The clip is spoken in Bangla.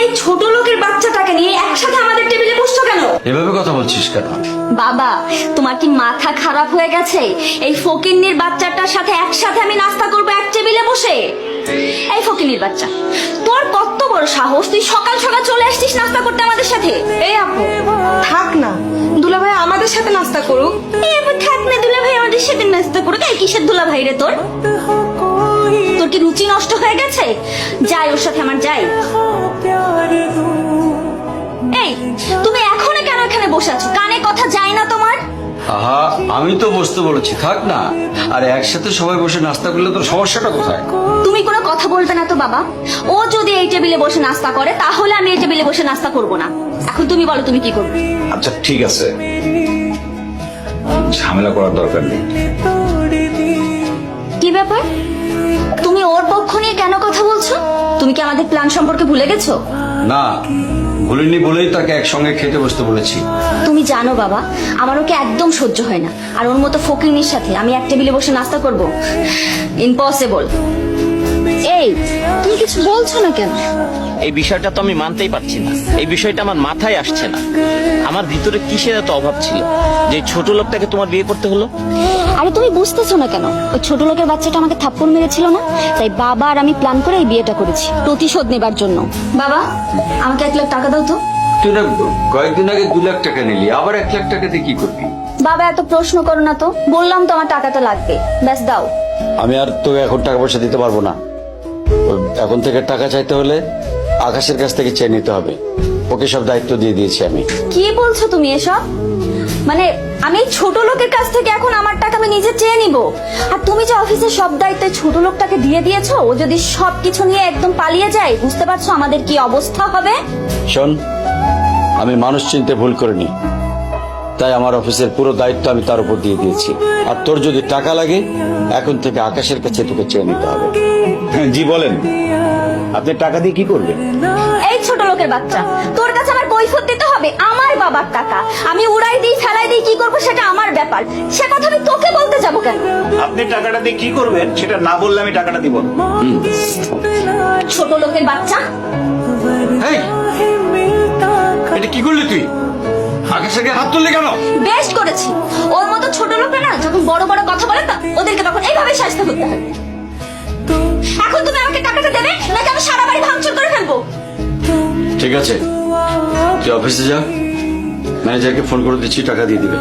এই ছোট লোকের বাচ্চাটাকে নিয়ে একসাথে আমাদের টেবিলে বসছো কেন? এভাবে কথা বলছিস কেন? বাবা, তোমার কি মাথা খারাপ হয়ে গেছে? এই ফকিন্নির বাচ্চাটার সাথে একসাথে আমি নাস্তা করবো এক টেবিলে বসে? এই ফকিন্নির বাচ্চা, তোর কত বড় সাহস, তুই সকাল সকাল চলে আসছিস নাস্তা করতে আমাদের সাথে? এই আপু থাক না, দুলাভাই আমাদের সাথে নাস্তা করুক। এই আপু থাক না, দুলাভাই আমাদের সাথে নাস্তা করুক। এই কিসের দুলাভাই রে তোর? তোর কি রুচি নষ্ট হয়ে গেছে? যাই ওর সাথে আমার, যাই। এই তুমি এখনো কেন এখানে বসে আছো? কানে কথা যায় না তোমার? আহা, আমি তো বসতে বলেছি, থাক না। আর একসাথে সবাই বসে নাস্তা করলে তোর সমস্যাটা কোথায়? তুমি কোনো কথা বলবে না তো বাবা। ও যদি এই টেবিলে বসে নাস্তা করে তাহলে আমি এই টেবিলে বসে নাস্তা করব না। এখন তুমি বলো তুমি কি করবে? আচ্ছা ঠিক আছে, ঝামেলা করার দরকার নেই। কি ব্যাপার, তুমি ওর পক্ষ নিয়ে কেন কথা বলছো? তুমি কি আমাদের প্ল্যান সম্পর্কে ভুলে গেছো? না, ভুলিনি বলেই তাকে একসঙ্গে খেতে বসতে বলেছি। তুমি জানো বাবা, আমার ওকে একদম সহ্য হয় না। আর ওর মতো ফকিরনির সাথে আমি এক টেবিলে বসে নাস্তা করব? ইম্পসিবল। এই তুমি কিছু বলছো না কেন? এই বিষয়টা তো আমি মানতেই পারছি না। এই বিষয়টা আমার মাথায় আসছে না। আমার ভিতরে কিসের এত অভাব ছিল যে ছোট লোকটাকে তোমার বিয়ে করতে হলো? আরে তুমি বুঝতেছো না কেন? ওই ছোট লোকের বাচ্চাটা আমাকে থাপ্পড় মেরেছিল না, তাই বাবা আর আমি প্ল্যান করে এই বিয়েটা করেছি প্রতিশোধ নেবার জন্য। বাবা, আমাকে 1 লাখ টাকা দাও তো। তুই না কয়েকদিন আগে 2 লাখ টাকা নিলি, আবার 1 লাখ টাকা দিয়ে কি করবি? বাবা এত প্রশ্ন করো না তো, বললাম তো আমার টাকাটা লাগবে, ব্যাস দাও। আমি আর তোকে এখন টাকা পয়সা দিতে পারবো না। এখন থেকে টাকা চাইতে হলে আকাশের কাছ থেকে চেয়ে নিতে হবে। ওকে সব দায়িত্ব দিয়ে দিয়েছি আমি। কি বলছো তুমি এসব? মানে আমি এই ছোট লোকের কাছ থেকে এখন আমার টাকা আমি নিজে চেয়ে নিব? আর তুমি যে অফিসের সব দায়িত্ব ছোট লোকটাকে দিয়ে দিয়েছো, ও যদি সবকিছু নিয়ে একদম পালিয়ে যায়, বুঝতে পারছো আমাদের কি অবস্থা হবে? শোন, আমি মানুষ চিনতে ভুল করিনি, তাই আমার অফিসের পুরো দায়িত্ব আমি তার উপর দিয়ে দিয়েছি। আর তোর যদি টাকা লাগে এখন থেকে আকাশের কাছে তোকে চেয়ে নিতে হবে। জি বলেন, আপনি টাকা দিয়ে কি করবেন? এই ছোট লোকের বাচ্চা, তোর কাছে আমার কৈফিয়ত দিতে হবে? আমার বাবার টাকা আমি উড়াই দিই, ফেলাই দিই, কি করবো সেটা আমার ব্যাপার। সে কথা আমি তোকে বলতে যাবো কেন? আপনি টাকাটা দিয়ে কি করবেন সেটা না বললে আমি টাকাটা দিব না। ছোট লোকের বাচ্চা। এই, এটা কি করলি তুই? আকাশের গায়ে হাত তুললি কেন? বেস্ট করেছি। ওর মতো ছোট লোকরা না যখন বড় বড় কথা বলে না, ওদেরকে তখন এইভাবে শাস্তি করতে হবে। এখন তুমি আমাকে টাকাটা দেবে নাকি আমি সারা বাড়ি ভাঙচুর করে ফেলবো? ঠিক আছে, তুই অফিসে যা, ম্যানেজারকে ফোন করে দিচ্ছি, টাকা দিয়ে দিবে।